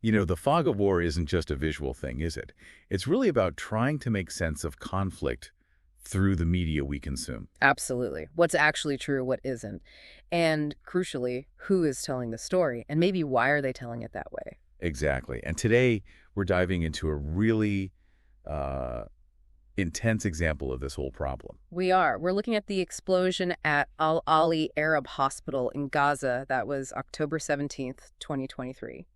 You know, the fog of war isn't just a visual thing, is it? It's really about trying to make sense of conflict through the media we consume. Absolutely. What's actually true, what isn't. And crucially, who is telling the story? And maybe why are they telling it that way? Exactly. And today, we're diving into a really uh, intense example of this whole problem. We are. We're looking at the explosion at Al Ali Arab Hospital in Gaza. That was October 17th, 2023.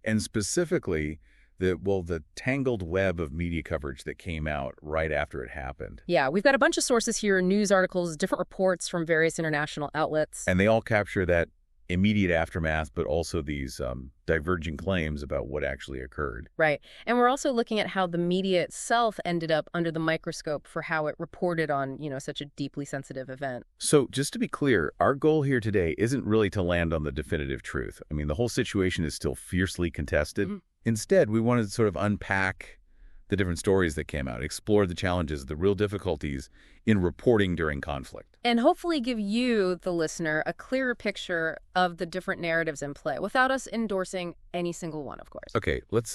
And specifically, the tangled web of media coverage that came out right after it happened. Yeah, we've got a bunch of sources here, news articles, different reports from various international outlets. And they all capture that immediate aftermath, but also these diverging claims about what actually occurred. Right. And we're also looking at how the media itself ended up under the microscope for how it reported on, such a deeply sensitive event. So just to be clear, our goal here today isn't really to land on the definitive truth. I mean, the whole situation is still fiercely contested. Instead, we wanted to sort of unpack the different stories that came out, explore the challenges, the real difficulties in reporting during conflict. And hopefully give you, the listener, a clearer picture of the different narratives in play, without us endorsing any single one, of course. Okay, let's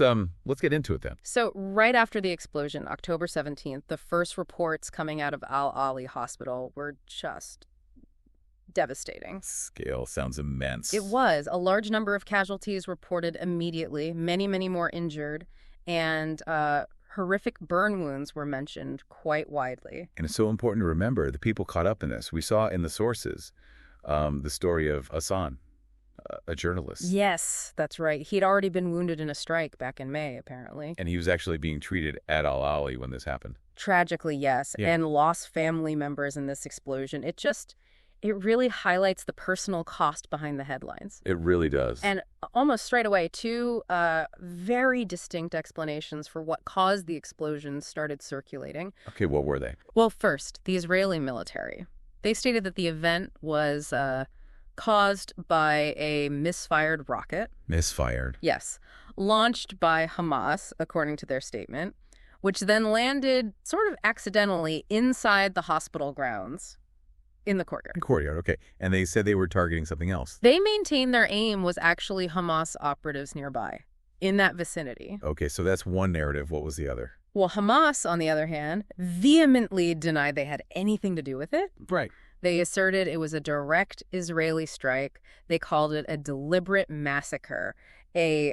get into it then. So right after the explosion, October 17th, the first reports coming out of Al Ali Hospital were just devastating. Scale sounds immense. It was. A large number of casualties reported immediately, many, many more injured, and horrific burn wounds were mentioned quite widely. And it's so important to remember the people caught up in this. We saw in the sources the story of Hassan, a journalist. Yes, that's right. He'd already been wounded in a strike back in May, apparently. And he was actually being treated at Al Ali when this happened. Tragically, yes, Yeah. and lost family members in this explosion. It really highlights the personal cost behind the headlines. It really does. And almost straight away, two very distinct explanations for what caused the explosion started circulating. Okay, what were they? Well, first, the Israeli military. They stated that the event was caused by a misfired rocket. Misfired. Yes. Launched by Hamas, according to their statement, which then landed sort of accidentally inside the hospital grounds. In the courtyard. Courtyard, okay. And they said they were targeting something else. They maintained their aim was actually Hamas operatives nearby, in that vicinity. Okay, so that's one narrative. What was the other? Well, Hamas, on the other hand, vehemently denied they had anything to do with it. Right. They asserted it was a direct Israeli strike. They called it a deliberate massacre, a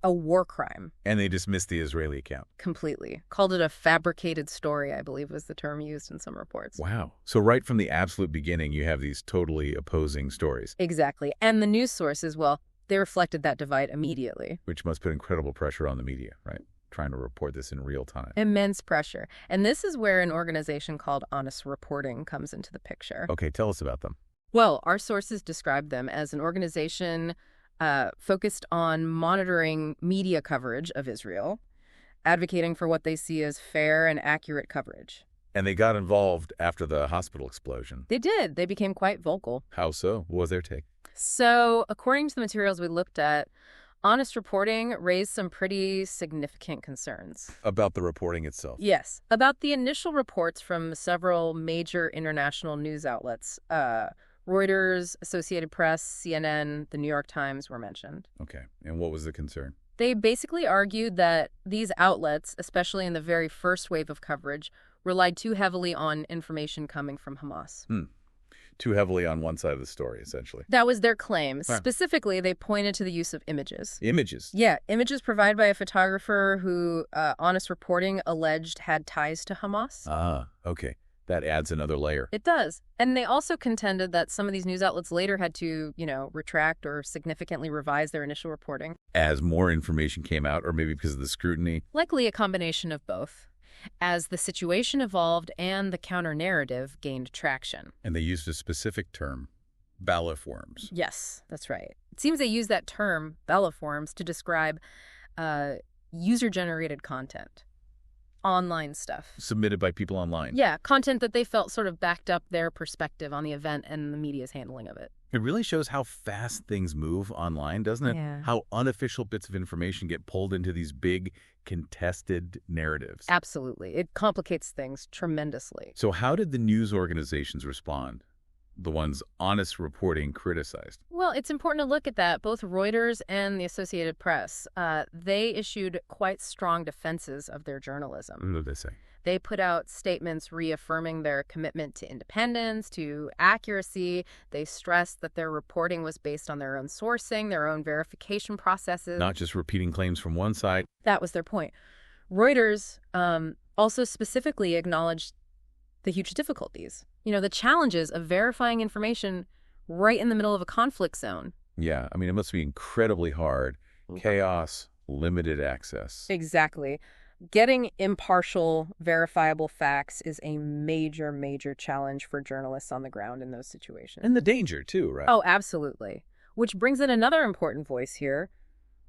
war crime. And they dismissed the Israeli account. Completely. Called it a fabricated story, I believe was the term used in some reports. Wow. So right from the absolute beginning, you have these totally opposing stories. Exactly. And the news sources, well, they reflected that divide immediately. Which must put incredible pressure on the media, right? Trying to report this in real time. Immense pressure. And this is where an organization called Honest Reporting comes into the picture. Okay, tell us about them. Well, our sources describe them as an organization focused on monitoring media coverage of Israel, advocating for what they see as fair and accurate coverage. And they got involved after the hospital explosion. They did. They became quite vocal. How so? What was their take? So, according to the materials we looked at, Honest Reporting raised some pretty significant concerns. About the reporting itself? Yes, about the initial reports from several major international news outlets. Reuters, Associated Press, CNN, the New York Times were mentioned. Okay, and what was the concern? They basically argued that these outlets, especially in the very first wave of coverage, relied too heavily on information coming from Hamas. Too heavily on one side of the story, essentially. That was their claim. Wow. Specifically, they pointed to the use of images. Images? Yeah, images provided by a photographer who Honest Reporting alleged had ties to Hamas. Ah, okay. That adds another layer. It does. And they also contended that some of these news outlets later had to, retract or significantly revise their initial reporting. As more information came out, or maybe because of the scrutiny? Likely a combination of both, as the situation evolved and the counter-narrative gained traction. And they used a specific term, balliforms. Yes, that's right. It seems they used that term, balliforms, to describe user-generated content. Online stuff. Submitted by people online. Yeah, content that they felt sort of backed up their perspective on the event and the media's handling of it. It really shows how fast things move online, doesn't it? Yeah. How unofficial bits of information get pulled into these big, contested narratives. Absolutely. It complicates things tremendously. So how did the news organizations respond? the ones honest reporting criticized? Well, it's important to look at that. Both Reuters and the Associated Press, they issued quite strong defenses of their journalism. What did they say? They put out statements reaffirming their commitment to independence, to accuracy. They stressed that their reporting was based on their own sourcing, their own verification processes. Not just repeating claims from one side. That was their point. Reuters also specifically acknowledged the huge difficulties, the challenges of verifying information right in the middle of a conflict zone. Yeah, I mean, it must be incredibly hard. Chaos, limited access. Exactly. Getting impartial, verifiable facts is a major, major challenge for journalists on the ground in those situations. And the danger, too, right? Oh, absolutely. Which brings in another important voice here,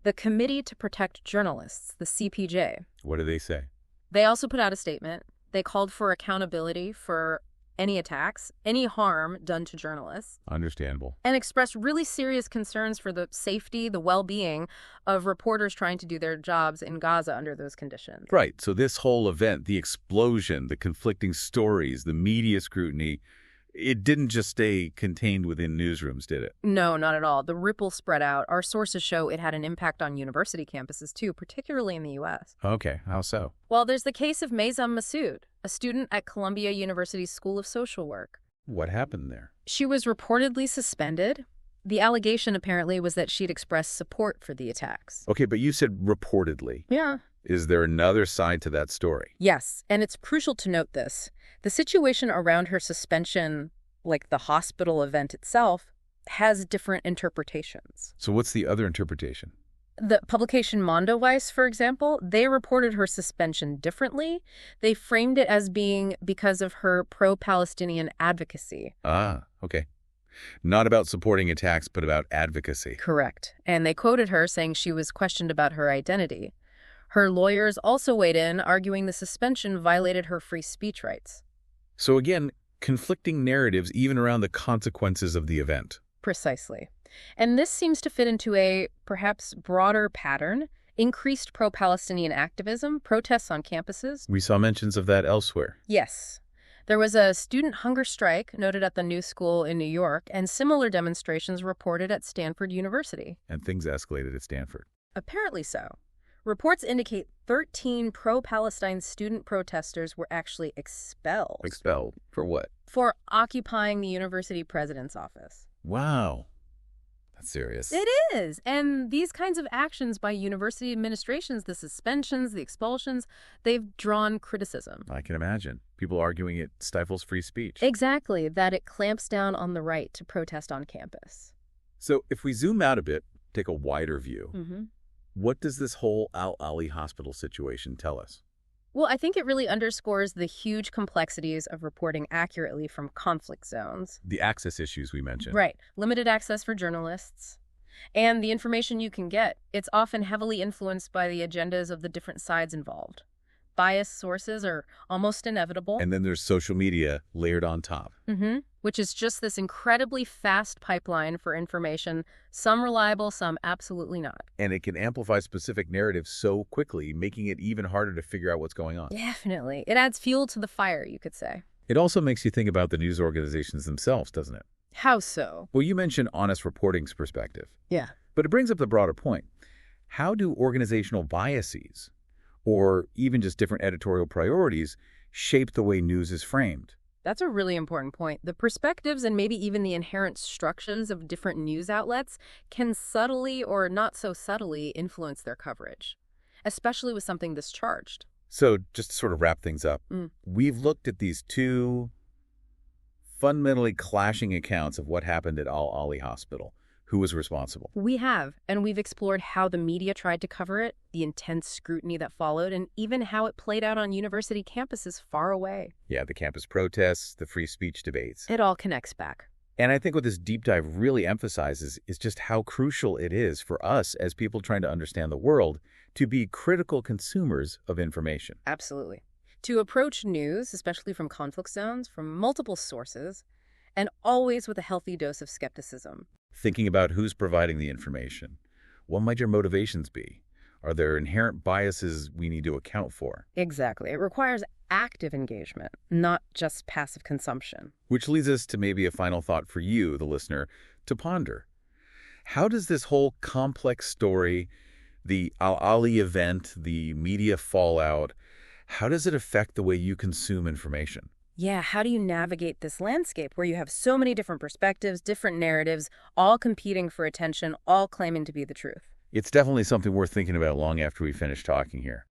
the Committee to Protect Journalists, the CPJ. What do they say? They also put out a statement. They called for accountability for any attacks, any harm done to journalists. Understandable. And expressed really serious concerns for the safety, the well-being of reporters trying to do their jobs in Gaza under those conditions. Right. So this whole event, the explosion, the conflicting stories, the media scrutiny, it didn't just stay contained within newsrooms, did it? No, not at all. The ripple spread out. Our sources show it had an impact on university campuses, too, particularly in the U.S. Okay. How so? Well, there's the case of Maysam Massoud, a student at Columbia University's School of Social Work. What happened there? She was reportedly suspended. The allegation, apparently, was that she'd expressed support for the attacks. Okay, but you said reportedly. Yeah. Is there another side to that story? Yes, and it's crucial to note this. The situation around her suspension, like the hospital event itself, has different interpretations. So what's the other interpretation? The publication Mondoweiss, for example, they reported her suspension differently. They framed it as being because of her pro-Palestinian advocacy. Ah, okay. Not about supporting attacks, but about advocacy. Correct. And they quoted her saying she was questioned about her identity. Her lawyers also weighed in, arguing the suspension violated her free speech rights. So again, conflicting narratives even around the consequences of the event. Precisely. And this seems to fit into a perhaps broader pattern: increased pro-Palestinian activism, protests on campuses. We saw mentions of that elsewhere. Yes. There was a student hunger strike noted at the New School in New York, and similar demonstrations reported at Stanford University. And things escalated at Stanford. Apparently so. Reports indicate 13 pro-Palestine student protesters were actually expelled. Expelled? For what? For occupying the university president's office. Wow. That's serious. It is. And these kinds of actions by university administrations, the suspensions, the expulsions, they've drawn criticism. I can imagine. People arguing it stifles free speech. Exactly, that it clamps down on the right to protest on campus. So if we zoom out a bit, take a wider view, what does this whole Al-Ali hospital situation tell us? Well, I think it really underscores the huge complexities of reporting accurately from conflict zones. The access issues we mentioned. Right. Limited access for journalists. And the information you can get, it's often heavily influenced by the agendas of the different sides involved. Biased sources are almost inevitable. And then there's social media layered on top. Which is just this incredibly fast pipeline for information, some reliable, some absolutely not. And it can amplify specific narratives so quickly, making it even harder to figure out what's going on. Definitely. It adds fuel to the fire, you could say. It also makes you think about the news organizations themselves, doesn't it? How so? Well, you mentioned honest reporting's perspective. Yeah. But it brings up the broader point. How do organizational biases, or even just different editorial priorities, shape the way news is framed? That's a really important point. The perspectives and maybe even the inherent structures of different news outlets can subtly or not so subtly influence their coverage, especially with something this charged. So just to sort of wrap things up, we've looked at these two fundamentally clashing accounts of what happened at Al-Ali Hospital. Who was responsible? We have, and we've explored how the media tried to cover it, the intense scrutiny that followed, and even how it played out on university campuses far away. Yeah, the campus protests, the free speech debates. It all connects back. And I think what this deep dive really emphasizes is just how crucial it is for us as people trying to understand the world to be critical consumers of information. Absolutely. To approach news, especially from conflict zones, from multiple sources, and always with a healthy dose of skepticism. Thinking about who's providing the information. What might your motivations be? Are there inherent biases we need to account for? Exactly. It requires active engagement, not just passive consumption. Which leads us to maybe a final thought for you, the listener, to ponder. How does this whole complex story, the Al-Ali event, the media fallout, how does it affect the way you consume information? Yeah, how do you navigate this landscape where you have so many different perspectives, different narratives, all competing for attention, all claiming to be the truth? It's definitely something worth thinking about long after we finish talking here.